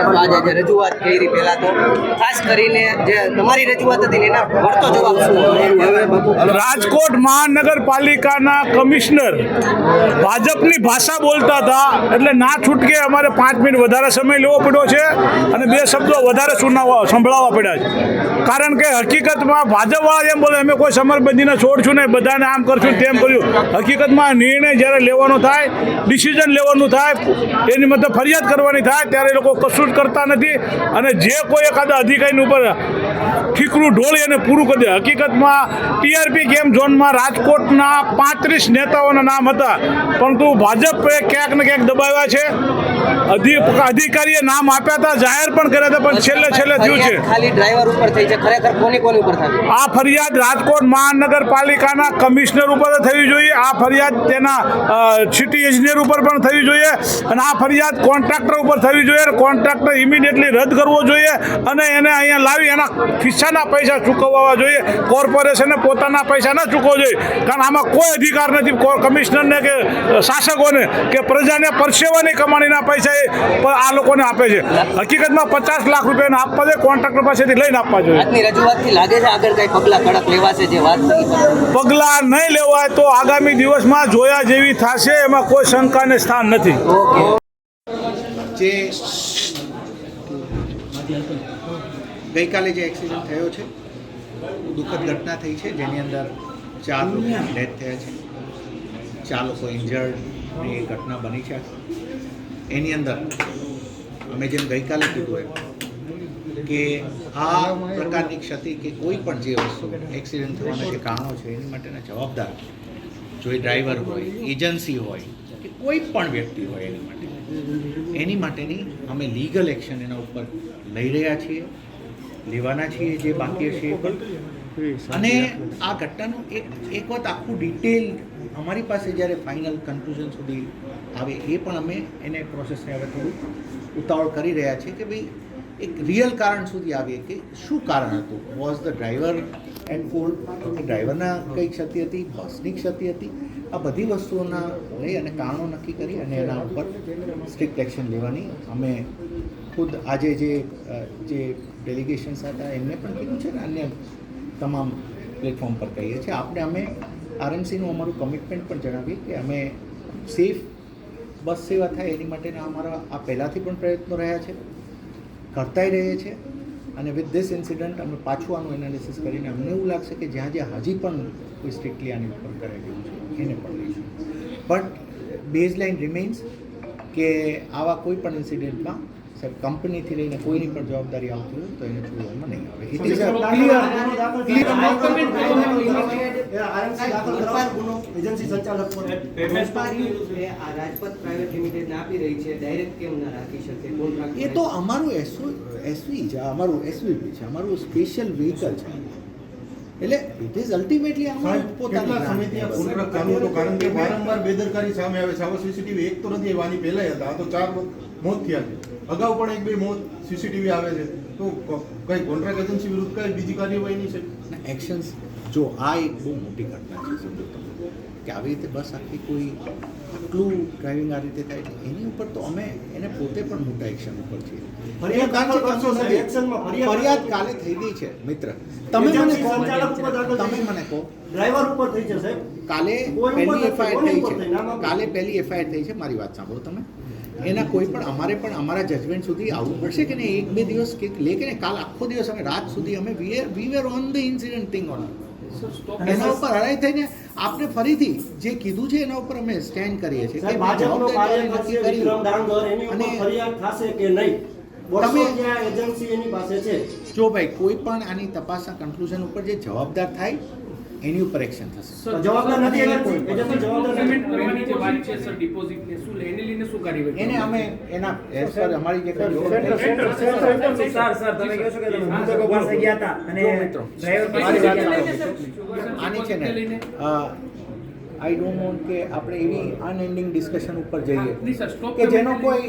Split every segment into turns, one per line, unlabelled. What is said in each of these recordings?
છો આજે જે રજૂઆત કરી પહેલા તો ખાસ કરીને જે તમારી રજૂઆત હતી એના વળતો જવાબ શું?
રાજકોટ મહાનગરપાલિકાના કમિશનર ભાજપની ભાષા બોલતા હતા એટલે ના છૂટકે અમારે 5 મિનિટ વધારે સમય લેવો પડ્યો છે અને 2 શબ્દો વધારે સંભળાવવા પડ્યા છે. કારણ કે હકીકતમાં ભાજપવાળા એમ બોલે અમે કોઈ સમરબંધીને છોડશું નહીં, બધાને આમ કરશું તેમ કર્યું. હકીકતમાં નિર્ણય જ્યારે લેવાનો થાય, ડિસિઝન લેવાનું થાય, એની મતલબ ફરિયાદ કરવાની થાય ત્યારે એ લોકો કશું જ કરતા નથી અને જે કોઈ એખાદા અધિકારીની ઉપર ઠીકરું ઢોળી અને પૂરું કરી દે. હકીકતમાં ટીઆરપી ગેમ ઝોનમાં રાજકોટના 35 નેતાઓના નામ હતા, પરંતુ ભાજપે ક્યાંક ને ક્યાંક દબાવ્યા છે. અધિકારીએ નામ આપ્યા હતા, જાહેર પણ કર્યા હતા, પણ છેલ્લે થયું છે.
ખાલી ડ્રાઈવર ઉપર થઈ છે, ખરેખર કોની ઉપર થાય?
આ ફરિયાદ રાજકોટ મહાનગરપાલિકાના કમિશનર ઉપર થવી જોઈએ, આ ફરિયાદ તેના સિટી એન્જિનિયર ઉપર પણ થવી જોઈએ અને આ ફરિયાદ કોન્ટ્રાક્ટર ઉપર થવી જોઈએ. કોન્ટ્રાક્ટર ઇમિડિયેટલી રદ કરવો જોઈએ અને એને અહીંયા લાવી એના ખિસ્સાના પૈસા ચૂકવવા જોઈએ. કોર્પોરેશને પોતાના પૈસા ન ચૂકવવા જોઈએ, કારણ આમાં કોઈ અધિકાર નથી કમિશનરને કે શાસકોને કે પ્રજાને પરસેવાની કમાણીના પૈસા આ લોકોને આપે છે. હકીકતમાં 50 લાખ રૂપિયા આપવા જોઈએ, કોન્ટ્રાક્ટર પાસેથી લઈને આપવા જોઈએ.
આજની રજૂઆતથી લાગે છે આગળ કઈ પગલાં કડક લેવાશે? જે વાત
પગલાં નહીં લેવાય તો આગામી દિવસમાં જોયા જેવી થશે, એમાં કોઈ શંકાને સ્થાન નથી.
જે ગઈકાલે જે એક્સિડન્ટ થયો છે, દુઃખદ ઘટના થઈ છે, જેની અંદર 4 લોકોના ડેથ થયા છે, 4 લોકો ઇન્જર્ડની ઘટના બની છે. એની અંદર અમે જેમ ગઈકાલે કીધું કે આ પ્રકારની ક્ષતિ કે કોઈ પણ જે વસ્તુ એક્સિડન્ટ થવાના જે કારણો છે એની માટેના જવાબદાર, જો એ ડ્રાઈવર હોય, એજન્સી હોય કે કોઈ પણ વ્યક્તિ હોય, એની માટેની અમે લીગલ એક્શન એના ઉપર લઈ રહ્યા છીએ, લેવાના છીએ, જે બાકી હશે એ પણ. અને આ ઘટનાનું એક વખત આખું ડિટેલ અમારી પાસે જ્યારે ફાઇનલ કન્ક્લુઝન સુધી આવે એ પણ અમે એને પ્રોસેસને હવે થોડું ઉતાવળ કરી રહ્યા છીએ કે ભાઈ એક રિયલ કારણ સુધી આવીએ કે શું કારણ હતું. Was the driver at fault, કે ડ્રાઈવરના કઈ ક્ષતિ હતી, બસની ક્ષતિ હતી, આ બધી વસ્તુઓના લઈ અને કારણો નક્કી કરી અને એના ઉપર સ્ટ્રિક્ટ એક્શન લેવાની અમે ખુદ આજે જે ડેલિગેશન્સ હતા એમને પણ કીધું છે ને અન્ય તમામ પ્લેટફોર્મ પર કહીએ છીએ. આપણે અમે આરએમસીનું અમારું કમિટમેન્ટ પણ જણાવીએ કે અમે સેફ બસ સેવા થાય એની માટેના અમારા આ પહેલાંથી પણ પ્રયત્નો રહ્યા છે, કરતાય રહીએ છીએ. અને વિથ ધીસ ઇન્સિડન્ટ અમે પાછું આનું એનાલિસિસ કરીને અમને એવું લાગશે કે જ્યાં હજી પણ કોઈ સ્ટ્રિક્ટલી આની ઉપર કરેલું છે એને પણ લઈશું. બટ બેઝ લાઇન રિમેન્સ કે આવા કોઈ પણ ઇન્સિડન્ટમાં સાહેબ કંપનીથી લઈને કોઈની પણ જવાબદારી આવતી હોય તો એને છોડવામાં નહીં આવે. ઇટ ઇઝ
એજન્સી સંચાલક રાજપથ પ્રાઇવેટ લિમિટેડને આપી રહી છે, ડાયરેક્ટ કેમ ના રાખી શકે?
એ તો અમારું એસવી છે, અમારું એસવીપી છે, અમારું સ્પેશિયલ વ્હીકલ છે. એટલે ઇટ ઇઝ અલ્ટિમેટલી અમારું પોતાનું
કારણ કે વારંવાર બેદરકારી સામે આવે છે. આવા સીસીટીવી એક તો નથી, આની પહેલાં હતા, આ તો 4 મોત થયા છે. અગાઉ પણ 1-2 મોત સીસીટીવી આવે છે. તો કઈ કોન્ટ્રાક્ટ એજન્સી વિરુદ્ધ કઈ બીજી કાર્યવાહી છે
એક્શન્સ? જો આ એક બહુ મોટી ઘટના છે, સમજો તમે કે આવી રીતે બસ આખી કોઈ આટલું ડ્રાઇવિંગ આ રીતે થાય એની ઉપર તો અમે એને પોતે પણ મોટા એક્શન ઉપર છીએ. ફરિયાદ કાલે થઈ ગઈ છે મિત્ર. તમે મને કહો
ડ્રાઈવર ઉપર થઈ છે સાહેબ.
કાલે પહેલી એફઆઈઆર થઈ છે, થઈ છે. મારી વાત સાંભળો તમે. એના કોઈ પણ અમારે પણ અમારા જજમેન્ટ સુધી આવવું પડશે કે નહીં. 1-2 દિવસ કે લે કે કાલ આખો દિવસ અમે રાત સુધી અમે we were on the incident thing on એના ઉપર હરાઈ થઈને આપણે ફરીથી જે કીધું છે એના ઉપર અમે સ્ટેન્ડ કરીએ છીએ કે જો ભાઈ કોઈ પણ આની તપાસના કન્ક્લુઝન ઉપર જે જવાબદાર થાય એની ઉપર એક્શન થશે.
જવાબદાર નથી
એને અમે એના સર અમારી જે આની છે ને આઈ ડોન્ટ વોન્ટ કે આપણે એવી અનએન્ડિંગ ડિસ્કશન ઉપર જઈએ કે જેનો કોઈ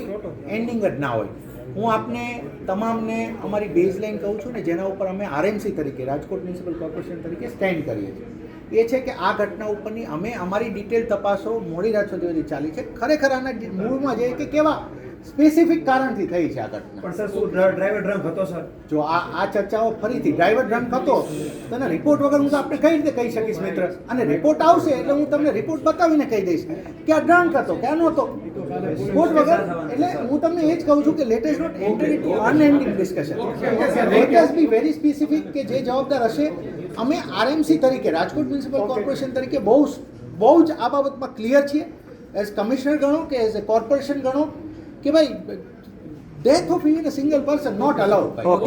એન્ડિંગ જ ના હોય. હું આપને તમામને અમારી બેઝલાઇન કહું છું ને, જેના ઉપર અમે આરએમસી તરીકે રાજકોટ મ્યુનિસિપલ કોર્પોરેશન તરીકે સ્ટેન્ડ કરીએ છીએ, એ છે કે આ ઘટના ઉપરની અમે અમારી ડિટેલ તપાસો મોડી રાત સુધી ચાલી છે. ખરેખર આના મૂળમાં જઈએ કે કેવા
સ્પેસિફિક કારણથી થઈ છે આ ઘટના.
પણ સર શું ડ્રાઈવર ડ્રંક હતો સર?
જો આ ચર્ચાઓ ફરીથી ડ્રાઈવર ડ્રંક હતો તો એના રિપોર્ટ વગર હું તો આપણે કઈ રીતે કહી શકીશ મિત્ર? અને રિપોર્ટ આવશે એટલે હું તમને રિપોર્ટ બતાવીને કહી દઈશ કે આ ડ્રંક હતો કે આ નહોતો. રિપોર્ટ વગર એટલે હું તમને એ જ કહું છું કે let us not enter into unending discussion. Let us be very specific કે જે જવાબદાર હશે. અમે આરએમસી તરીકે રાજકોટ મ્યુનિસિપલ કોર્પોરેશન તરીકે બહુ જ આ બાબતમાં ક્લિયર છીએ. એઝ કમિશનર ગણો કે એઝ એ કોર્પોરેશન ગણો કે ભાઈ death of even a single person not allowed.